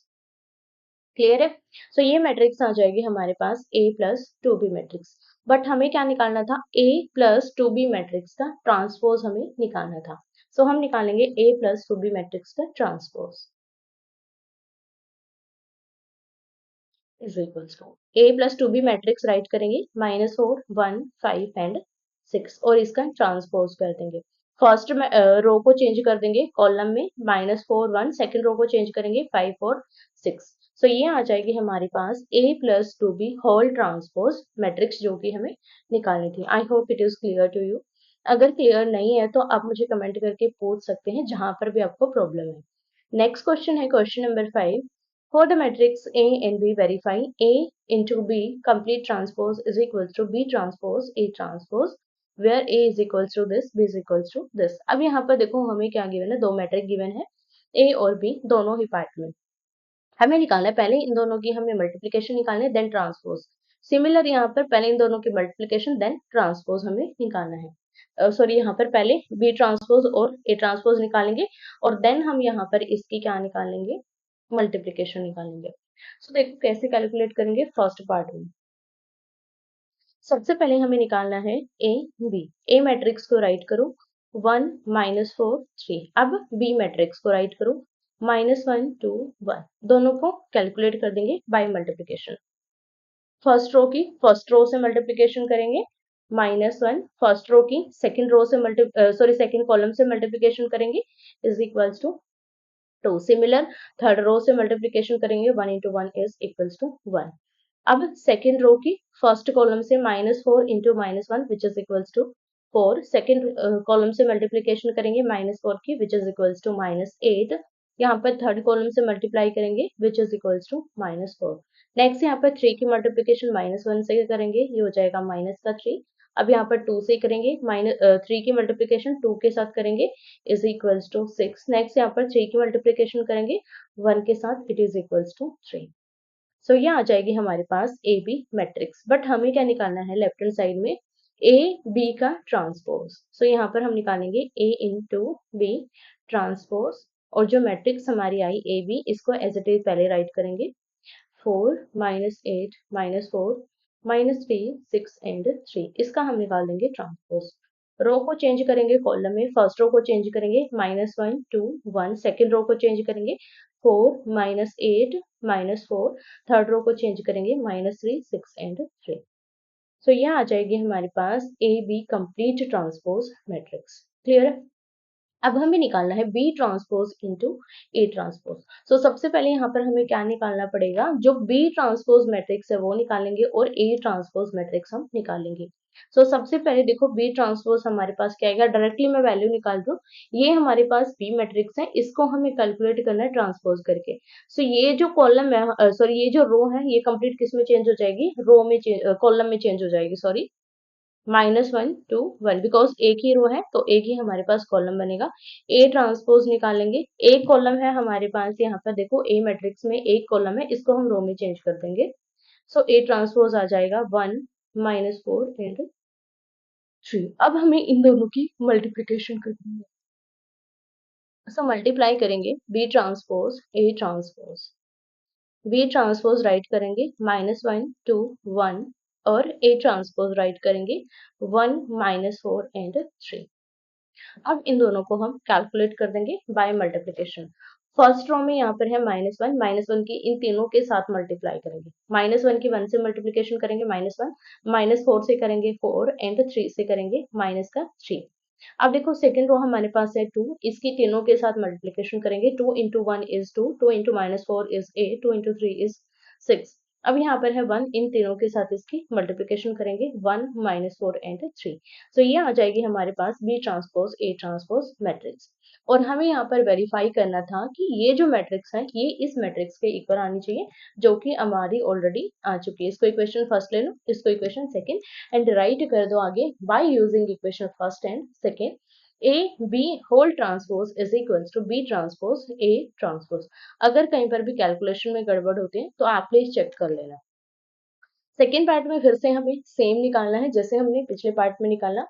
Clear है। सो ये मैट्रिक्स आ जाएगी हमारे पास a plus 2b matrix. But हमें क्या निकालना था, a प्लस 2b मैट्रिक्स का ट्रांसपोज हमें निकालना था। सो हम निकालेंगे a प्लस 2b मैट्रिक्स का transpose is equals to a plus 2b matrix write करेंगे -4 1 5 एंड 6 और इसका ट्रांसपोज कर देंगे। फर्स्ट में रो को चेंज कर देंगे कॉलम में -4 1, सेकेंड रो को चेंज करेंगे 5 और 6। सो ये आ जाएगी हमारे पास a plus 2b whole transpose matrix जो कि हमें निकालनी थी। I hope it is clear to you. अगर क्लियर नहीं है तो आप मुझे कमेंट करके पूछ सकते हैं जहां पर भी आपको प्रॉब्लम है। नेक्स्ट क्वेश्चन है question number 5। For the matrix A and B, verify A into B complete transpose is equals to B transpose A transpose, where A is equals to this, B is equals to this। अब यहाँ पर देखो हमें क्या given है, दो matric given है A और B दोनों ही पार्ट में। हमें निकालना है, पहले इन दोनों की हमें मल्टीप्लीकेशन निकालना है देन ट्रांसपोज। सिमिलर यहाँ पर पहले इन दोनों की मल्टीप्लीकेशन देन ट्रांसपोज हमें निकालना है। सॉरी यहाँ पर पहले बी ट्रांसपोज और ए ट्रांसपोज निकालेंगे और देन हम यहाँ पर इसकी क्या निकालेंगे, मल्टीप्लीकेशन निकालेंगे। सो देखो कैसे कैलकुलेट करेंगे फर्स्ट पार्ट में। सबसे पहले हमें निकालना है ए बी। ए मैट्रिक्स को राइट करो 1 -4 3। अब बी मैट्रिक्स को राइट करो -1 2 1। दोनों को कैलकुलेट कर देंगे बाय मल्टीप्लिकेशन। फर्स्ट रो की फर्स्ट रो से मल्टीप्लिकेशन करेंगे -1, फर्स्ट रो की सेकंड रो से सेकंड कॉलम से मल्टीप्लिकेशन करेंगे is equals to 2। Similar third row से मल्टीप्लिकेशन करेंगे 1 into 1 इज इक्वल्स टू 1। अब सेकेंड रो की फर्स्ट कॉलम से -4 into -1 which is equals to 4। Second column से मल्टीप्लिकेशन करेंगे -4 की विच इज इक्वल्स टू -8। यहाँ पर थर्ड कॉलम से मल्टीप्लाई करेंगे which is equals to -4। Next यहाँ पर 3 की मल्टीप्लिकेशन -1 से करेंगे, ये हो जाएगा माइनस का 3। अब यहाँ पर 2 से करेंगे, 3 की मल्टीप्लिकेशन 2 के साथ करेंगे इज इक्वल्स टू 6। नेक्स्ट यहाँ पर 3 की मल्टीप्लिकेशन करेंगे 1 के साथ, इट इज इक्वल्स टू 3। सो ये आ जाएगी हमारे पास ए बी मैट्रिक्स। बट हमें क्या निकालना है, लेफ्ट हैंड साइड में ए बी का ट्रांसपोज। सो यहाँ पर हम निकालेंगे ए इंटू बी ट्रांसपोज और जो मैट्रिक्स हमारी आई ए बी, इसको एज इट इज पहले राइट करेंगे 4 -8 -4 -3 6 एंड 3। इसका हम निकाल देंगे ट्रांसपोज। रो को चेंज करेंगे कॉलम में, फर्स्ट रो को चेंज करेंगे -1 2 1, सेकेंड रो को चेंज करेंगे 4 -8 -4, थर्ड रो को चेंज करेंगे -3 6 एंड 3। सो यह आ जाएगी हमारे पास A B complete transpose matrix. Clear है। अब हमें निकालना है B transpose into A transpose. So सबसे पहले यहाँ पर हमें क्या निकालना पड़ेगा, जो बी ट्रांसपोज मैट्रिक्स है वो निकालेंगे और ए ट्रांसपोज मैट्रिक्स हम निकालेंगे। सो सबसे पहले देखो बी ट्रांसपोज हमारे पास क्या आएगा, डायरेक्टली मैं वैल्यू निकाल दूं। ये हमारे पास बी मैट्रिक्स है, इसको हमें कैलकुलेट करना है ट्रांसपोज करके। सो ये जो कॉलम है सॉरी ये जो रो है ये कंप्लीट किस में चेंज हो जाएगी, रो में कॉलम में चेंज हो जाएगी, सॉरी -1 2 1, बिकॉज एक ही रो है तो एक ही हमारे पास कॉलम बनेगा। ए ट्रांसपोज निकालेंगे, एक कॉलम है हमारे पास, यहाँ पर देखो ए मैट्रिक्स में एक कॉलम है, इसको हम रो में चेंज कर देंगे। सो ए ट्रांसपोज आ जाएगा 1 -4 एंड 3। अब हमें इन दोनों की मल्टीप्लीकेशन करनी है। सो मल्टीप्लाई करेंगे B transpose B transpose write करेंगे -1 2 1 और ए ट्रांसपोज राइट करेंगे 1 -4 एंड 3। अब इन दोनों को हम कैलकुलेट कर देंगे बाय मल्टीप्लिकेशन। फर्स्ट रो में यहाँ पर है -1 की इन तीनों के साथ मल्टीप्लाई करेंगे। -1 की 1 से मल्टीप्लिकेशन करेंगे -1, -4 से करेंगे 4 एंड 3 से करेंगे -3। अब देखो सेकंड रो हमारे पास है 2, इसकी तीनों के साथ मल्टीप्लिकेशन करेंगे। 2 into 1 is 2, 2 into -4 is 8, 2 into 3 is 6। अब यहाँ पर है 1, इन तीनों के साथ इसकी मल्टीप्लिकेशन करेंगे 1 -4 एंड 3। तो ये आ जाएगी हमारे पास B transpose A transpose matrix. और हमें यहाँ पर वेरीफाई करना था कि ये जो मैट्रिक्स है ये इस मैट्रिक्स के इक्वल आनी चाहिए, जो कि हमारी ऑलरेडी आ चुकी है। इसको इक्वेशन फर्स्ट ले लो, इसको इक्वेशन सेकंड एंड राइट कर दो आगे by using equation first and second. A B whole transpose is equals to B transpose A transpose. अगर कहीं पर भी कैलकुलेशन में गड़बड़ होती है तो आप प्लीज चेक कर लेना। सेकेंड पार्ट में फिर से हमें सेम निकालना है जैसे हमने पिछले पार्ट में निकाला।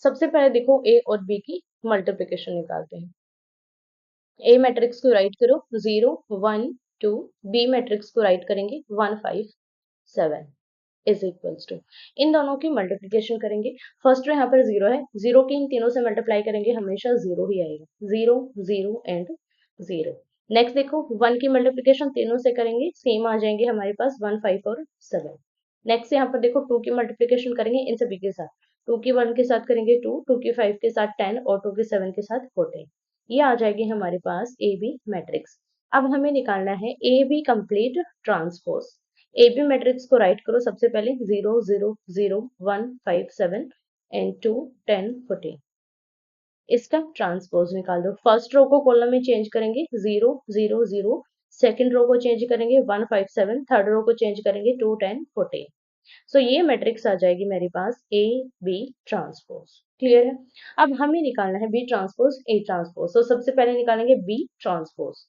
सबसे पहले देखो ए और बी की मल्टीप्लिकेशन निकालते हैं। ए मैट्रिक्स को राइट करो 0 1 2, बी मैट्रिक्स को राइट करेंगे 1 5 7 इज इक्वल्स टू, इन दोनों की मल्टीप्लिकेशन करेंगे। फर्स्ट में यहाँ पर 0 है, 0 की इन तीनों से मल्टीप्लाई करेंगे हमेशा 0 ही आएगा, 0 0 एंड 0। नेक्स्ट देखो 1 की मल्टीप्लिकेशन तीनों से करेंगे, सेम आ जाएंगे हमारे पास 1 5 और 7। नेक्स्ट यहाँ पर देखो 2 की मल्टीप्लिकेशन करेंगे इन सभी के साथ, 2 की 1 के साथ करेंगे 2, 2 की 5 के साथ 10 और 2 की 7 के साथ 14। ये आ जाएगी हमारे पास ए बी मैट्रिक्स। अब हमें निकालना है A B complete transpose. A B matrix को राइट करो सबसे पहले 0 0 0 1 5 7 एंड 2 10 14। इसका ट्रांसपोज निकाल दो। फर्स्ट रो को कॉलम में चेंज करेंगे 0 0 0, सेकंड रो को चेंज करेंगे 1 5 7, थर्ड रो को चेंज करेंगे 2 10 14। सो ये मैट्रिक्स आ जाएगी मेरे पास ए बी ट्रांसपोज। क्लियर है? अब हमें निकालना है B transpose A transpose. So सबसे पहले निकालेंगे बी ट्रांसपोज,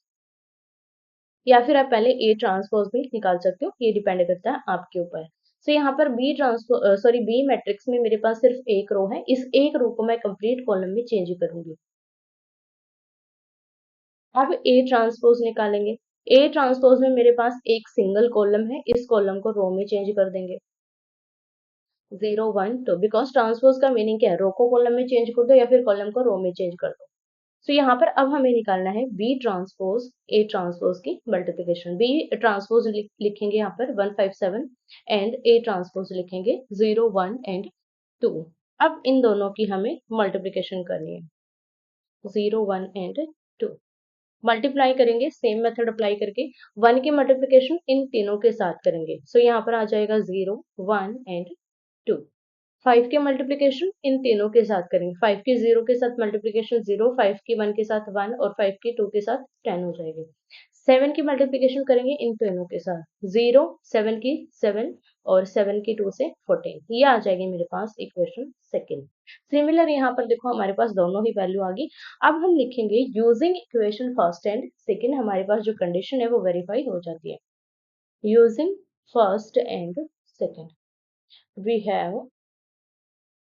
या फिर आप पहले ए ट्रांसपोज भी निकाल सकते हो, ये डिपेंड करता है आपके ऊपर। सो यहाँ पर बी मैट्रिक्स में मेरे पास सिर्फ एक रो है, इस एक रो को मैं कंप्लीट कॉलम में चेंज करूंगी। अब ए ट्रांसपोज निकालेंगे। ए ट्रांसपोज में मेरे पास एक सिंगल कॉलम है, इस कॉलम को रो में चेंज कर देंगे 0 1 2, बिकॉज ट्रांसपोज का मीनिंग क्या है, रो को कॉलम में चेंज कर दो या फिर कॉलम को रो में चेंज कर दो। तो यहाँ पर अब हमें निकालना है बी ट्रांसपोज ए ट्रांसपोज की मल्टीप्लिकेशन। बी ट्रांसपोज लिखेंगे यहाँ पर 1 5 7 एंड ए ट्रांसपोज लिखेंगे 0 1 एंड 2। अब इन दोनों की हमें मल्टीप्लिकेशन करनी है 0 1 एंड 2। मल्टीप्लाई करेंगे सेम मेथड अप्लाई करके, 1 की मल्टीप्लिकेशन इन तीनों के साथ करेंगे। सो यहाँ पर आ जाएगा 0 1 एंड 2। 5 की मल्टीप्लिकेशन इन तीनों के साथ करेंगे, 5 की 0 के साथ मल्टीप्लिकेशन 0, 5 की 1 के साथ 1 और 5 की 2 के साथ 10 हो जाएगी। 7 की मल्टीप्लिकेशन करेंगे इन तीनों के साथ 0 7 की 7 और 7 की 2 से 14। ये आ जाएगी मेरे पास इक्वेशन सेकंड। सिमिलर यहाँ पर देखो हमारे पास दोनों ही वैल्यू आ गई। अब हम लिखेंगे using equation first and second, हमारे पास जो कंडीशन है वो वेरीफाई हो जाती है। Using first and second we have,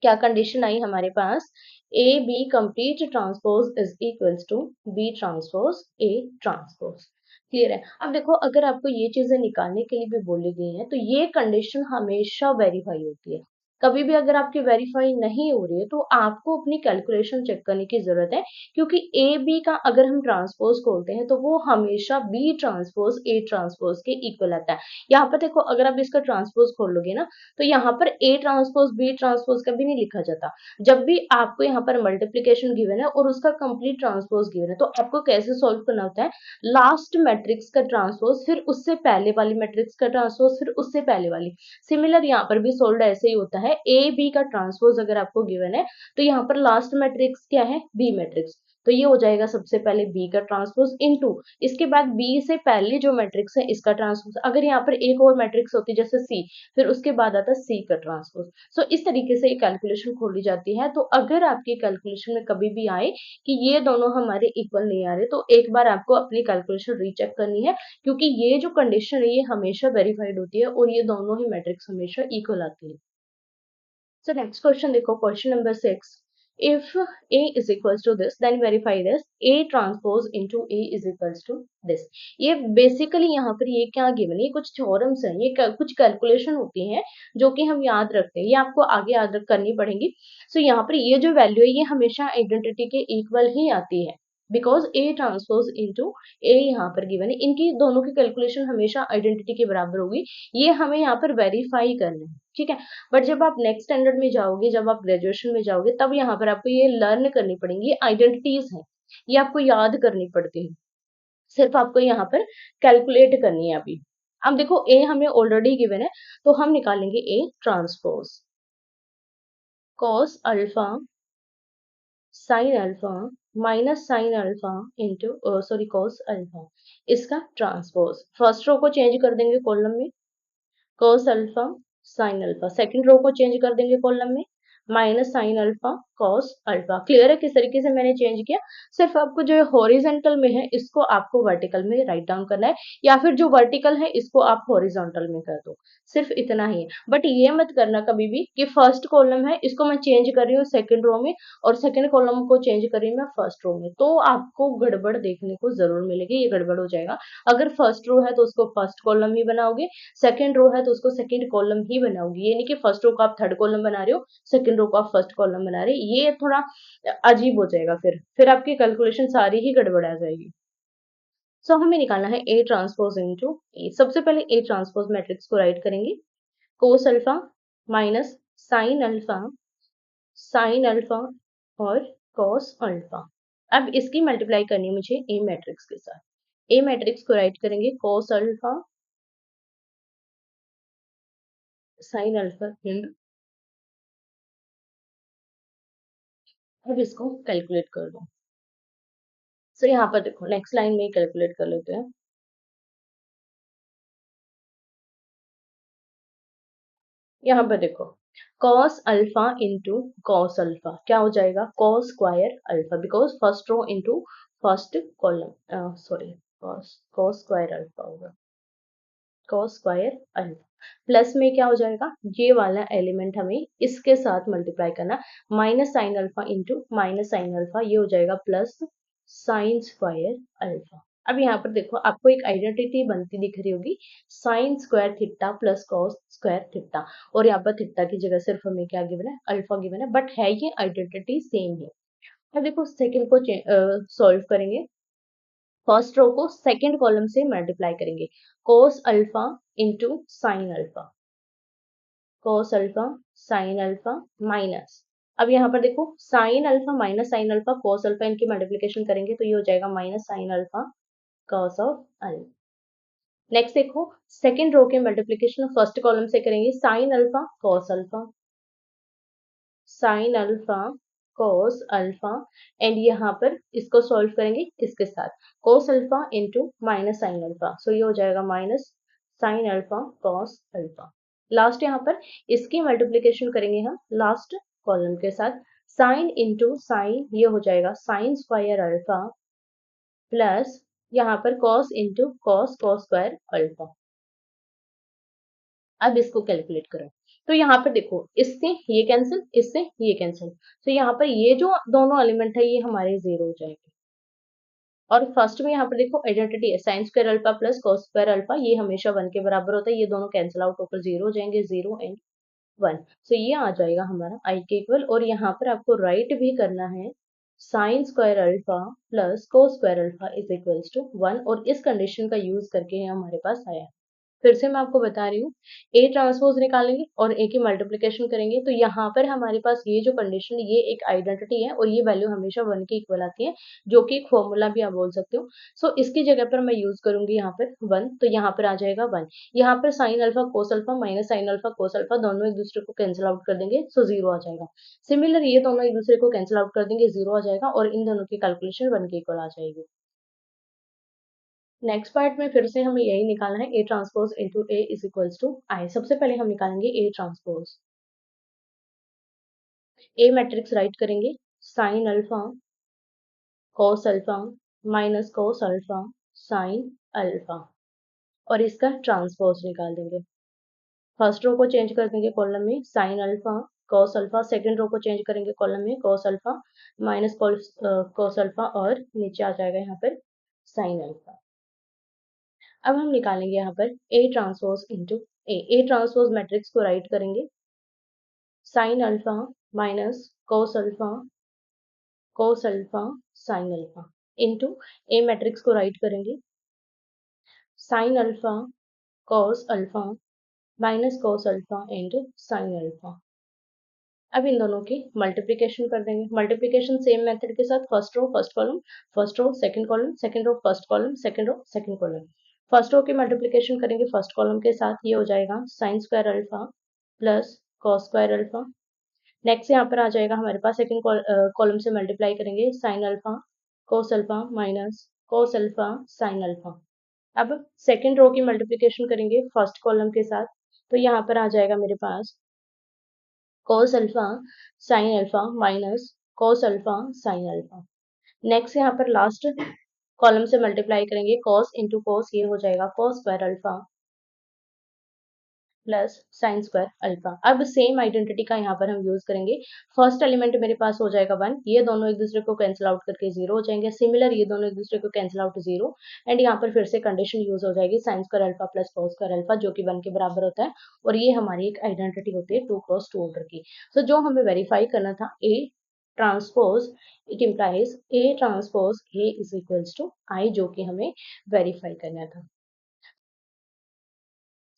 क्या कंडीशन आई हमारे पास, A B complete transpose is equals to B transpose A transpose. Clear है? अब देखो अगर आपको ये चीजें निकालने के लिए भी बोली गई है तो ये कंडीशन हमेशा वेरीफाई होती है। कभी भी अगर आपकी वेरीफाई नहीं हो रही है तो आपको अपनी कैलकुलेशन चेक करने की जरूरत है, क्योंकि ए बी का अगर हम ट्रांसपोज खोलते हैं तो वो हमेशा बी ट्रांसपोज ए ट्रांसपोज के इक्वल आता है। यहाँ पर देखो अगर आप इसका ट्रांसपोज खोल लोगे ना तो यहाँ पर ए ट्रांसपोज बी ट्रांसपोज कभी नहीं लिखा जाता। जब भी आपको यहाँ पर मल्टीप्लिकेशन गिवन है और उसका कंप्लीट ट्रांसपोज गिवन है तो आपको कैसे सॉल्व करना होता है, लास्ट मैट्रिक्स का ट्रांसपोज फिर उससे पहले वाली मैट्रिक्स का ट्रांसपोज फिर उससे पहले वाली। सिमिलर यहाँ पर भी सोल्व ऐसे ही होता है, ए बी का ट्रांसपोज अगर आपको गिवन है तो यहाँ पर लास्ट मैट्रिक्स क्या है, बी मैट्रिक्स। तो ये हो जाएगा सबसे पहले बी का ट्रांसपोज इनटू, इसके बाद बी से पहले जो मैट्रिक्स है इसका ट्रांसपोज। अगर यहाँ पर एक और मैट्रिक्स होती जैसे सी, फिर उसके बाद आता सी का ट्रांसपोज। सो इस तरीके से ये कैलकुलेशन खोली जाती है। तो अगर आपकी कैलकुलेशन में कभी भी आए कि ये दोनों हमारे इक्वल नहीं आ रहे तो एक बार आपको अपनी कैलकुलेशन रीचेक करनी है, क्योंकि ये जो कंडीशन है ये हमेशा वेरीफाइड होती है और ये दोनों ही मैट्रिक्स हमेशा इक्वल आती है। सो नेक्स्ट क्वेश्चन देखो, question number 6। if A is equals to this, then verify this A transpose into A is equals to this. ये बेसिकली यहाँ पर ये क्या गिवन है, ये कुछ थ्योरम्स हैं, ये कुछ कैलकुलेशन होती हैं जो कि हम याद रखते हैं, ये आपको आगे याद करनी पड़ेंगी. सो यहाँ पर ये जो वैल्यू है ये हमेशा आइडेंटिटी के इक्वल ही आती है, because A transpose into A यहाँ पर गिवन है, इनकी दोनों की कैलकुलेशन हमेशा आइडेंटिटी के बराबर होगी. ये हमें यहाँ पर वेरीफाई करना है, ठीक है. बट जब आप नेक्स्ट स्टैंडर्ड में जाओगे, जब आप ग्रेजुएशन में जाओगे, तब यहाँ पर आपको ये लर्न करनी पड़ेंगी, आइडेंटिटीज हैं, ये आपको याद करनी पड़ती है, सिर्फ आपको यहाँ पर कैलकुलेट करनी है अभी. अब देखो ए हमें ऑलरेडी गिवन है, तो हम निकालेंगे A transpose cos alpha sine alpha minus sine alpha into sorry cos alpha, इसका ट्रांसपोज. फर्स्ट रो को चेंज कर देंगे कॉलम में, cos alpha sine alpha. Second row को चेंज कर देंगे कॉलम में, minus sine alpha cos alpha. Clear है किस तरीके से मैंने चेंज किया. सिर्फ आपको जो हॉरिजेंटल में है इसको आपको वर्टिकल में राइट डाउन करना है, या फिर जो वर्टिकल है इसको आप हॉरिजॉन्टल में कर दो, सिर्फ इतना ही है. बट ये मत करना कभी भी कि फर्स्ट कॉलम है इसको मैं चेंज कर रही हूँ सेकंड रो में, और सेकंड कॉलम को चेंज कर रही हूँ मैं फर्स्ट रो में, तो आपको गड़बड़ देखने को जरूर मिलेगी, ये गड़बड़ हो जाएगा. अगर फर्स्ट रो है तो उसको फर्स्ट कॉलम ही बनाओगे, सेकंड रो है तो उसको सेकंड कॉलम ही बनाओगे. ये नहीं कि फर्स्ट रो को आप थर्ड कॉलम बना रहे हो, सेकंड रो को आप फर्स्ट कॉलम बना रहे हो, ये थोड़ा अजीब हो जाएगा, फिर आपकी कैलकुलेशन सारी ही गड़बड़ा जाएगी. सो हमें निकालना है ए ट्रांसपोज इनटू ए. सबसे पहले ए ट्रांसपोज मैट्रिक्स को राइट करेंगे, cos alpha minus sine alpha और कॉस अल्फा. अब इसकी मल्टीप्लाई करनी है मुझे ए मैट्रिक्स के साथ. ए मैट्रिक्स को राइट करेंगे cos alpha sine alpha into, अब इसको कैलकुलेट कर दो. सो यहाँ पर देखो नेक्स्ट लाइन में कैलकुलेट कर लेते हैं. यहाँ पर देखो cos alpha into cos alpha क्या हो जाएगा, cos square alpha, because first row into first column, sorry cos square alpha होगा, cos स्क्वायर अल्फा. प्लस में क्या हो जाएगा, ये वाला एलिमेंट हमें इसके साथ मल्टीप्लाई करना, minus sine alpha into minus sine alpha, ये हो जाएगा प्लस साइन स्क्वायर अल्फा. अब यहाँ पर देखो आपको एक आइडेंटिटी बनती दिख रही होगी, sine square theta plus cos square theta, और यहाँ पर थीटा की जगह सिर्फ हमें क्या गिवन है, अल्फा गिवन है, बट है ये आइडेंटिटी सेम है. अब देखो सेकंड को सॉल्व करेंगे, फर्स्ट रो को सेकंड कॉलम से मल्टीप्लाई करेंगे, cos alpha into sine alpha, cos alpha sine alpha minus. अब यहाँ पर देखो sign alpha minus sine alpha cos alpha, इनकी मल्टीप्लिकेशन करेंगे तो ये हो जाएगा minus sine alpha cos of alpha. Next देखो सेकंड रो के मल्टीप्लिकेशन फर्स्ट कॉलम से करेंगे, sine alpha cos alpha sine alpha cos alpha, and यहाँ पर इसको सॉल्व करेंगे इसके साथ, cos alpha into minus sine alpha, so ये हो जाएगा minus sine alpha cos alpha. Last यहाँ पर इसकी मल्टीप्लिकेशन करेंगे हम लास्ट कॉलम के साथ, साइन इंटू साइन, ये हो जाएगा साइन स्क्वायर अल्फा प्लस यहाँ पर cos into cos square alpha. अब इसको कैलकुलेट करो, तो यहाँ पर देखो इससे ये कैंसिल, इससे ये कैंसिल, तो यहाँ पर ये जो दोनों एलिमेंट है ये हमारे जीरो हो जाएंगे. और फर्स्ट में यहाँ पर देखो आइडेंटिटी है sine square alpha plus cos square alpha, ये हमेशा 1 के बराबर होता है, ये दोनों कैंसिल आउट होकर जीरो हो जाएंगे, 0 एंड 1. सो ये आ जाएगा हमारा आई के इक्वल, और यहाँ पर आपको राइट भी करना है sine square alpha plus cos square alpha is equals to 1, और इस कंडीशन का यूज करके हमारे पास आया है. फिर से मैं आपको बता रही हूँ, ए ट्रांसपोज निकालेंगे और ए की मल्टीप्लिकेशन करेंगे, तो यहाँ पर हमारे पास ये जो कंडीशन, ये एक आइडेंटिटी है और ये वैल्यू हमेशा 1 के इक्वल आती है, जो कि एक फॉर्मूला भी आप बोल सकते हो. सो इसकी जगह पर मैं यूज करूंगी यहाँ पर 1, तो यहाँ पर आ जाएगा 1. यहाँ पर sine alpha cos alpha minus sine alpha cos alpha दोनों एक दूसरे को कैंसिल आउट कर देंगे, सो 0 आ जाएगा. सिमिलर ये दोनों एक दूसरे को कैंसिल आउट कर देंगे, 0 आ जाएगा, और इन दोनों की कैलकुलेशन 1 के इक्वल आ जाएगी. नेक्स्ट पार्ट में फिर से हमें यही निकालना है, A transpose into A is equals to I. सबसे पहले हम निकालेंगे A transpose. A matrix write करेंगे, sine alpha cos alpha minus cos alpha sine alpha, और इसका ट्रांसपोज निकाल देंगे. फर्स्ट रो को चेंज कर देंगे कॉलम में, sine alpha cos alpha, second row को चेंज करेंगे कॉलम में, cos alpha minus cos alpha और नीचे आ जाएगा यहाँ पर साइन अल्फा। अब हम निकालेंगे यहाँ पर A transpose into A transpose matrix को राइट करेंगे sine alpha minus cos alpha sine alpha into A matrix को राइट करेंगे sine alpha cos alpha minus cos alpha and sine alpha. अब इन दोनों की मल्टीप्लिकेशन कर देंगे, मल्टीप्लिकेशन सेम मेथड के साथ first row first column, first row second column, second row first column, second row second column. First row की multiplication करेंगे फर्स्ट कॉलम के साथ, ये हो जाएगा sign square alpha plus cos square alpha. Next यहाँ पर आ जाएगा हमारे पास सेकंड कॉलम से मल्टीप्लाई करेंगे sine alpha cos alpha minus cos alpha sine alpha. अब सेकंड रो की मल्टीप्लिकेशन करेंगे फर्स्ट कॉलम के साथ, तो यहाँ पर आ जाएगा मेरे पास cos alpha sine alpha minus cos alpha sine alpha. Next यहाँ पर लास्ट कॉलम से मल्टीप्लाई करेंगे cos इंटू cos, ये हो जाएगा cos square alpha plus sign square alpha. अब सेम आइडेंटिटी का यहाँ पर हम यूज करेंगे, फर्स्ट एलिमेंट मेरे पास हो जाएगा 1, ये दोनों एक दूसरे को कैंसिल आउट करके 0 हो जाएंगे, सिमिलर ये दोनों एक दूसरे को कैंसिल आउट 0 एंड यहाँ पर फिर से कंडीशन यूज हो जाएगी sign square alpha plus cos square alpha जो कि 1 के बराबर होता है और ये हमारी एक आइडेंटिटी होती है 2 क्रॉस 2 ऑर्डर की। तो जो हमें वेरीफाई करना था A transpose, it implies A transpose A is equals to I, जो कि हमें वेरीफाई करना था।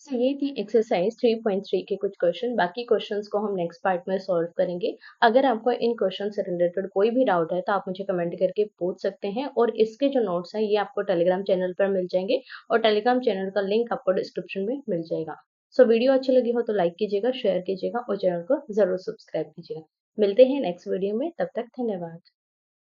So, ये थी एक्सरसाइज 3.3 के कुछ क्वेश्चन, बाकी क्वेश्चंस को हम नेक्स्ट पार्ट में सॉल्व करेंगे। अगर आपको इन क्वेश्चन से रिलेटेड कोई भी डाउट है तो आप मुझे कमेंट करके पूछ सकते हैं और इसके जो नोट्स हैं ये आपको टेलीग्राम चैनल पर मिल जाएंगे और टेलीग्राम चैनल का लिंक आपको डिस्क्रिप्शन में मिल जाएगा। सो वीडियो अच्छी लगी हो तो लाइक कीजिएगा, शेयर कीजिएगा और चैनल को जरूर सब्सक्राइब कीजिएगा। मिलते हैं नेक्स्ट वीडियो में, तब तक धन्यवाद।